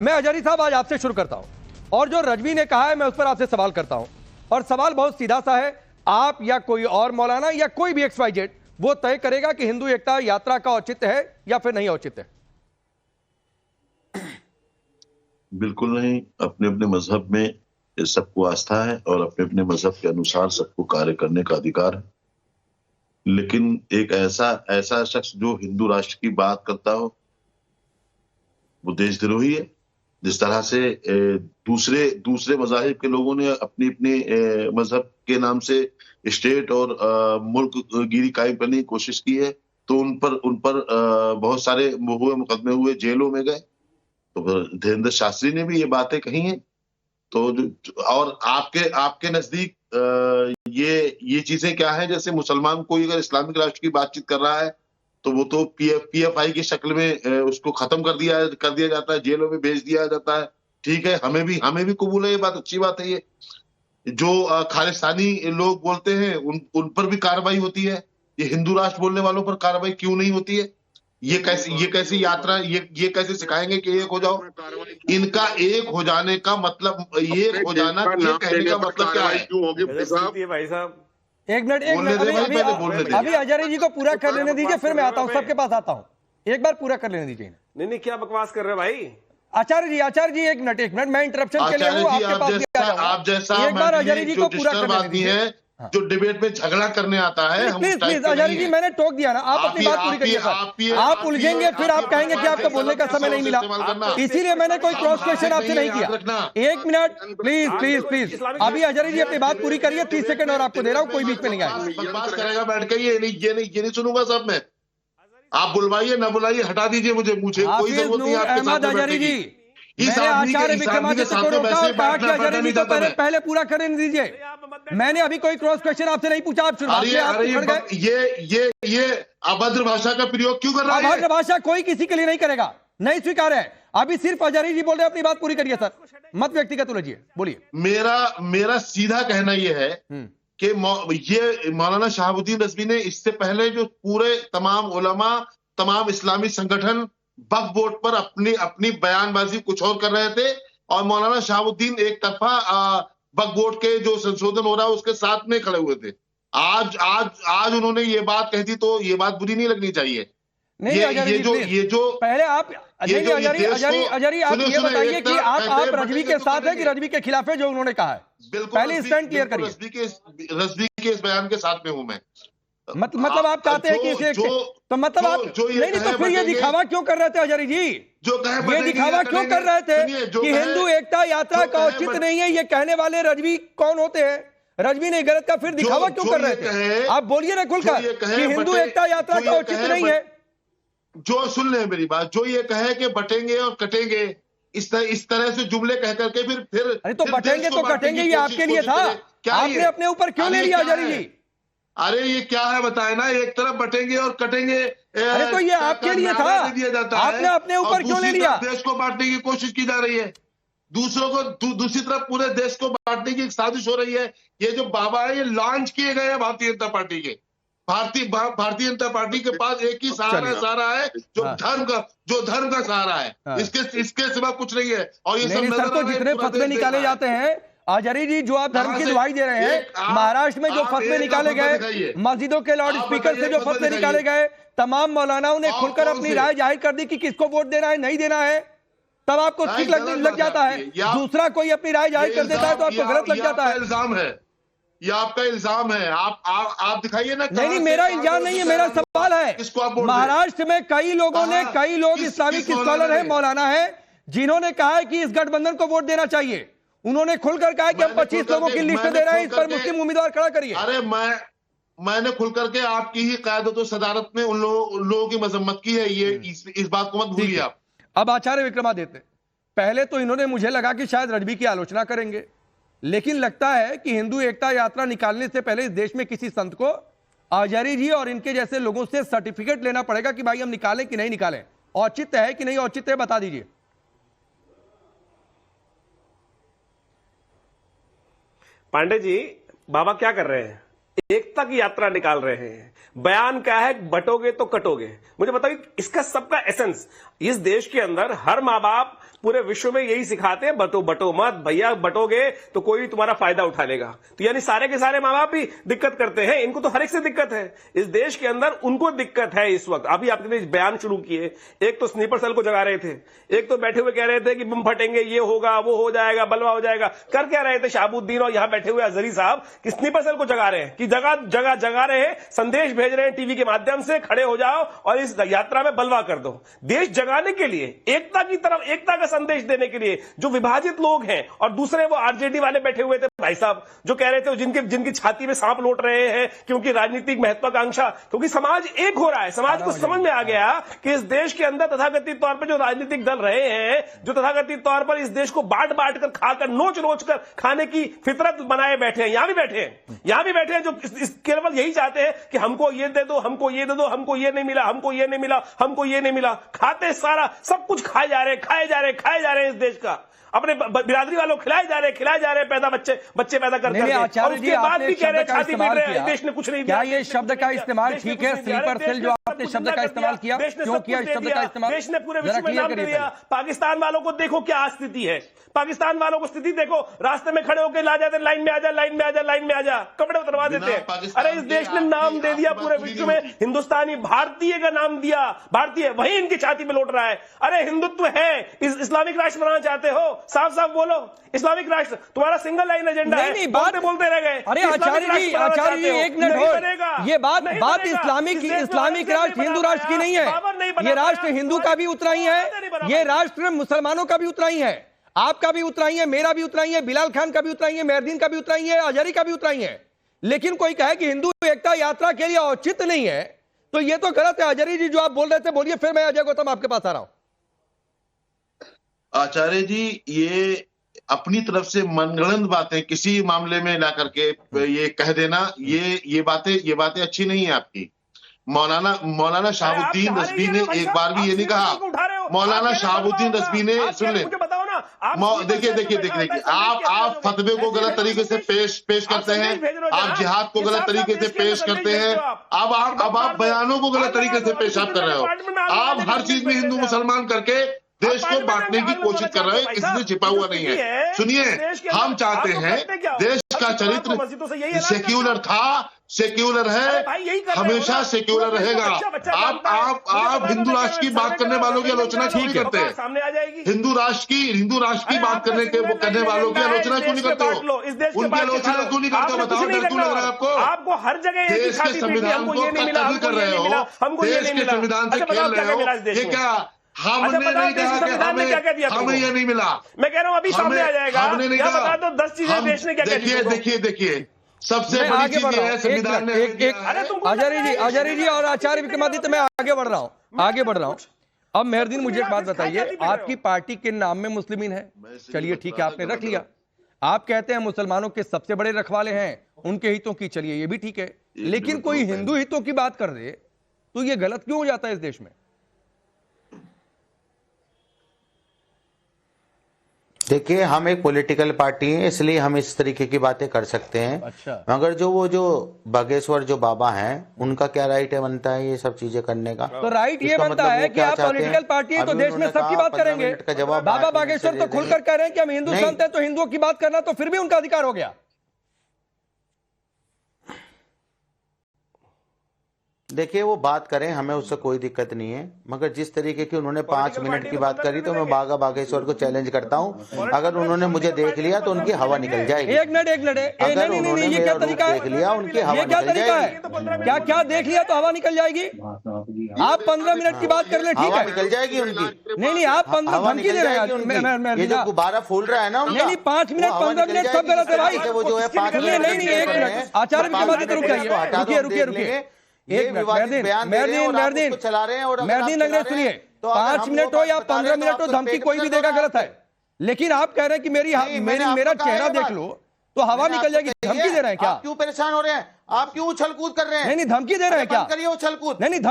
मैं हजारी साहब आज आपसे शुरू करता हूं और जो रजवी ने कहा है मैं उस पर आपसे सवाल करता हूं और सवाल बहुत सीधा सा है। आप या कोई और मौलाना या कोई भी XYZ वो तय करेगा कि हिंदू एकता यात्रा का औचित्य है या फिर नहीं औचित्य है? बिल्कुल नहीं। अपने अपने मजहब में सबको आस्था है और अपने अपने मजहब के अनुसार सबको कार्य करने का अधिकार है। लेकिन एक ऐसा शख्स जो हिंदू राष्ट्र की बात करता हो वो देशद्रोही है। जिस तरह से दूसरे मजाहिब के लोगों ने अपनी अपनी मजहब के नाम से स्टेट और मुल्क गिरी कायम करने की कोशिश की है, तो उन पर बहुत सारे मुकदमे हुए, जेलों में गए। तो फिर धीरेन्द्र शास्त्री ने भी ये बातें कही हैं। तो और आपके नजदीक ये चीजें क्या है? जैसे मुसलमान कोई अगर इस्लामिक राष्ट्र की बातचीत कर रहा है तो वो तो PFI की शक्ल में उसको खत्म कर दिया जाता है, जेलों में भेज दिया जाता है। ठीक है, हमें भी कबूल है, ये बात अच्छी बात है। ये जो खालिस्तानी लोग बोलते हैं उन पर भी कार्रवाई होती है। ये हिंदू राष्ट्र बोलने वालों पर कार्रवाई क्यों नहीं होती है? ये कैसी यात्रा, ये कैसे सिखाएंगे कि एक हो जाओ? इनका एक हो जाने का मतलब, एक हो जाना ये कहने का मतलब क्या है? भाई साहब एक मिनट अभी हजारी जी को पूरा कर लेने दीजिए, फिर मैं आता हूं, सबके पास आता हूं। एक बार पूरा कर लेने दीजिए। नहीं क्या बकवास कर रहे हैं भाई? आचार्य जी एक मिनट मैं इंटरप्शन के लिए हूं, आपके पास भी आ जाऊंगा। आप जैसा एक बार आचार्य जी को पूरा कर लेने दीजिए। जो डिबेट में झगड़ा करने आता है, प्लीज आचार्य जी, मैंने टोक दिया ना, आप अपनी बात पूरी करिए। आप उलझेंगे, फिर आप कहेंगे कि आपको बोलने का समय नहीं मिला, इसीलिए मैंने कोई क्रॉस क्वेश्चन आपसे नहीं किया। एक मिनट प्लीज अभी आचार्य जी अपनी बात पूरी करिए, 30 सेकंड और आपको दे रहा हूं, कोई बीच में नहीं आए। बकवास करेगा बैठ के, ये नहीं सुनूंगा सब मैं। आप बुलवाइए ना बुलवाइए, हटा दीजिए मुझे कोई जरूरत नहीं आपके साथ आचार्य जी। मैंने आचार्य विक्रमादित्य को रोका और कहा कि आचार्य जी को पहले पूरा करने दीजिए। मैंने अभी कोई क्रॉस क्वेश्चन आपसे नहीं पूछा, आप ये अभद्र भाषा का प्रयोग क्यों कर रहा है? अभद्र भाषा कोई किसी के लिए नहीं करेगा, नहीं स्वीकार है। अभी सिर्फ आचार्य जी बोल रहे हैं, अपनी बात पूरी करिए सर, मत व्यक्तिगत उलझिए, बोलिए। मेरा सीधा कहना यह है कि ये मौलाना शहाबुद्दीन रज़वी ने इससे पहले जो पूरे तमाम उलमा, तमाम इस्लामी संगठन वक्फ बोर्ड पर अपनी बयानबाजी कुछ और कर रहे थे और मौलाना शहाबुद्दीन एक तरफा वक्फ बोर्ड के जो संशोधन हो रहा है उसके साथ में खड़े हुए थे। आज उन्होंने ये बात कह दी तो ये बात बुरी नहीं लगनी चाहिए। ये जो पहले आप अजहरी आप ये बताइए कि आप रजवी के साथ है कि रजवी के खिलाफ है जो उन्होंने कहा है? पहले स्टैंड क्लियर करिए। रज़वी के इस बयान के साथ में हूं मैं। मतलब आप चाहते हैं कि इसे तो मतलब आप नहीं तो फिर ये दिखावा क्यों कर रहे थे आचार्य जी? ये दिखावा क्यों कर रहे थे कि हिंदू एकता यात्रा का औचित्य नहीं है? ये कहने वाले रजवी कौन होते हैं? रजवी ने गलत का फिर दिखावा क्यों कर रहे थे? आप बोलिए ना खुलकर कि हिंदू एकता यात्रा का औचित्य नहीं है। जो सुन ले मेरी बात, जो ये कहे कि बटेंगे और कटेंगे, इस तरह से जुमले कह करके फिर अरे तो बटेंगे तो कटेंगे, ये आपके लिए था, आपने अपने ऊपर क्यों ले लिया आचार्य जी? अरे ये क्या है बताए ना, एक तरफ बटेंगे और कटेंगे। अरे तो ये आपके लिए था, दिया जाता आपने अपने ऊपर क्यों ले लिया? देश को बांटने की कोशिश की जा रही है, दूसरों को दूसरी तरफ पूरे देश को बांटने की साजिश हो रही है। ये जो बाबा है ये लॉन्च किए गए हैं भारतीय जनता पार्टी के। भारतीय जनता पार्टी के पास एक ही सहारा है जो धर्म का सहारा है। इसके सिवा कुछ नहीं है। और ये सब तो जितने फतवे निकाले जाते हैं आचार्य जी, जो आप धर्म की दुहाई दे रहे हैं, महाराष्ट्र में जो फतवे निकाले गए, मस्जिदों के लाउड स्पीकर से जो फतवे निकाले गए, तमाम मौलानाओं ने खुलकर अपनी राय जाहिर कर दी कि किसको वोट देना है नहीं देना है, तब आपको ठीक लग जाता है। दूसरा कोई अपनी राय जाहिर कर देता है तो आपको गलत लग जाता है। इल्जाम है, ये आपका इल्जाम है। आप दिखाइए ना। नहीं मेरा इल्जाम नहीं है, मेरा सवाल है। महाराष्ट्र में कई लोग इस्लामिक स्कॉलर है, मौलाना है, जिन्होंने कहा है कि इस गठबंधन को वोट देना चाहिए। उन्होंने खुलकर कहा कि हम 25 लोगों की लिस्ट दे रहे हैं, इस पर मुस्लिम उम्मीदवार खड़ा करिए। अरे मैंने खुलकर के आपकी ही क़यादत और सदारत में उन लोगों की मजम्मत की है। ये इस बात को मत भूलिए आप। अब आचार्य विक्रमादित्य, पहले तो इन्होंने मुझे लगा कि शायद रजवी की आलोचना करेंगे, लेकिन लगता है कि हिंदू एकता यात्रा निकालने से पहले इस देश में किसी संत को आचार्य जी और इनके जैसे लोगों से सर्टिफिकेट लेना पड़ेगा कि भाई हम निकालें कि नहीं निकालें, औचित्य है कि नहीं औचित्य है, बता दीजिए। पांडे जी, बाबा क्या कर रहे हैं? एकता की यात्रा निकाल रहे हैं। बयान क्या है? बटोगे तो कटोगे। मुझे बताइए इसका सबका एसेंस। इस देश के अंदर हर माँ बाप पूरे विश्व में यही सिखाते हैं, बटो बटो मत भैया, बटोगे तो कोई तुम्हारा फायदा उठा लेगा। तो यानी सारे के सारे माँ बाप भी दिक्कत करते हैं, इनको तो हर एक से दिक्कत है। इस देश के अंदर उनको दिक्कत है इस वक्त। अभी आपने बयान शुरू किए, एक तो स्नीपर सेल को जगा रहे थे, एक तो बैठे हुए कह रहे थे कि बम फटेंगे, ये होगा, वो हो जाएगा, बलवा हो जाएगा। कर क्या रहे थे शहाबुद्दीन और यहां बैठे हुए अजहरी साहब कि स्नीपर सेल को जगा रहे हैं, कि जगा रहे हैं, संदेश भेज रहे हैं टीवी के माध्यम से, खड़े हो जाओ और इस यात्रा में बलवा कर दो। देश जगाने के लिए, एकता की तरफ, एकता का संदेश देने के लिए जो विभाजित लोग हैं, और दूसरे वो आरजेडी वाले बैठे हुए थे भाई साहब, जो कह रहे थे जिनकी छाती में सांप लौट रहे हैं क्योंकि राजनीतिक महत्वाकांक्षा, क्योंकि समाज एक हो रहा है। समाज को समझ में आ गया कि इस देश के अंदर तथाकथित तौर पर जो राजनीतिक दल रहे हैं, जो तथाकथित तौर पर इस देश को बांट कर खाकर, नोच कर खाने की फितरत बनाए बैठे हैं। यहां भी बैठे हैं जो केवल यही चाहते हैं कि हमको ये दे दो, हमको ये दे दो, हमको ये नहीं मिला, हमको ये नहीं मिला, हमको ये नहीं मिला। खाते सारा सब कुछ खाए जा रहे हैं इस देश का। अपने बिरादरी वालों खिलाए जा रहे बच्चे पैदा करते हैं। आचार्य जी, आपने शब्द का इस्तेमाल किया, देश ने कुछ नहीं दिया। क्या ये शब्द का इस्तेमाल ठीक है? स्लीपर सेल जो आपने शब्द का इस्तेमाल किया, क्यों किया इस शब्द का इस्तेमाल? देश ने पूरे विश्व में नाम दिया। पाकिस्तान वालों को देखो क्या स्थिति है, पाकिस्तान वालों को स्थिति देखो, रास्ते में खड़े होकर ला जाते, लाइन में आ जा, कपड़े उतरवा देते हैं। अरे इस देश ने नाम दे दिया पूरे विश्व में, हिंदुस्तानी, भारतीय का नाम दिया, भारतीय, वही इनकी छाती में लौट रहा है। अरे हिंदुत्व है, इस्लामिक राष्ट्र बनाना चाहते हो, साफ साफ बोलो, इस्लामिक राष्ट्र तुम्हारा सिंगल लाइन एजेंडा है। नहीं, बोलते रह गए। अरे आचार्य जी एक मिनट हो, ये बात इस्लामिक राष्ट्र हिंदू राष्ट्र की नहीं है। ये राष्ट्र हिंदू का भी उतना ही है, ये राष्ट्र मुसलमानों का भी उतना ही है, आपका भी उतना ही है, मेरा भी उतना ही है, बिलाल खान का भी उतना ही है, मेहरदीन का भी उतना ही है, अजहरी का भी उतना ही है। लेकिन कोई कहे कि हिंदू एकता यात्रा के लिए औचित्य नहीं है, तो ये तो गलत है। अजहरी जी जो आप बोल रहे थे बोलिए, फिर मैं अजय गौतम आपके पास आ रहा हूं। आचार्य जी, ये अपनी तरफ से मनगढ़ंत बातें किसी मामले में ला करके ये कह देना, ये बातें अच्छी नहीं है आपकी। मौलाना शहाबुद्दीन रज़वी ने एक बार भी ये नहीं कहा। मौलाना शहाबुद्दीन रज़वी ने, सुन ले, देखिए, आप फतवे को गलत तरीके से पेश करते हैं, आप जिहाद को गलत तरीके से पेश करते हैं, अब आप बयानों को गलत तरीके से पेश आप कर रहे हो। आप हर चीज में हिंदू मुसलमान करके देश को बांटने की कोशिश कर रहे हैं, इसमें छिपा हुआ नहीं है। सुनिए, हम चाहते हैं देश का चरित्र सेक्युलर था, सेक्युलर है, हमेशा सेक्युलर रहेगा। आप हिंदू राष्ट्र की बात करने वालों की आलोचना क्यों नहीं करते? हिंदू राष्ट्र की बात करने वालों की आलोचना क्यों नहीं करते हो? उनकी आलोचना क्यों नहीं करते हो? बताओ, डर क्यों लग रहा है आपको? आपको हर जगह देश के संविधान को कत्ल कर रहे हो, देश के संविधान से खेल रहे हो। ये क्या हमने नहीं कहा कि हमें ये नहीं मिला? मैं कह रहा हूं अभी सामने आ जाएगा। हमने नहीं कहा। बता दो 10 चीजें देश ने क्या क्या। देखिए, सबसे बड़ी चीज ये है संविधान ने। अजहरी जी और आचार्य विक्रमादित्य, मैं आगे बढ़ रहा हूं। अब मेहरदीन, मुझे एक बात बताइए, आपकी पार्टी के नाम में मुस्लिमीन है, चलिए ठीक है, आपने रख लिया। आप कहते हैं मुसलमानों के सबसे बड़े रखवाले हैं, उनके हितों की, चलिए ये भी ठीक है। लेकिन कोई हिंदू हितों की बात कर दे तो ये गलत क्यों हो जाता है इस देश में? देखिए, हम एक पॉलिटिकल पार्टी है, इसलिए हम इस तरीके की बातें कर सकते हैं। अच्छा। मगर वो जो बागेश्वर जो बाबा हैं, उनका क्या राइट है बनता है ये सब चीजें करने का? तो राइट ये बनता है कि आप पॉलिटिकल पार्टी है तो देश में सबकी बात करेंगे। बाबा बागेश्वर तो खुलकर कह रहे हैं कि हम हिंदू संत हैं, तो हिंदुओं की बात करना तो फिर भी उनका अधिकार हो गया। देखिए, वो बात करें, हमें उससे कोई दिक्कत नहीं है, मगर जिस तरीके की उन्होंने 5 मिनट की बात करी, तो मैं बागा बागेश्वर को चैलेंज करता हूं, अगर उन्होंने मुझे देख लिया तो उनकी हवा निकल जाएगी। एक मिनट अगर उन्होंने मेरा रूप देख लिया, उनकी हवा निकल जाएगी। क्या देख लिया तो हवा निकल जाएगी? आप 15 मिनट की बात कर ले, ठीक है, निकल जाएगी उनकी। नहीं, आप 15 धमकी दे रहे हैं। ये जो गुब्बारा फूल रहा है ना उनका, नहीं 5 मिनट 15 मिनट सब गलत है भाई। वो जो है 5 मिनट, नहीं 1 मिनट, आचार्य के बाद रुकिए। एक मेहरदीन चला रहे हैं, और मेहरदीन अगर सुनिए, 5 मिनट हो या 15 मिनट हो, धमकी कोई भी देगा गलत है। लेकिन आप कह रहे हैं कि मेरा चेहरा देख लो तो हवा निकल जाएगी, धमकी दे रहे हैं क्या? क्यों परेशान हो रहे हैं? आप क्यों उछल कूद कर रहे हैं? नहीं धमकी दे रहे हैं क्या? करिए उछल कूद। नहीं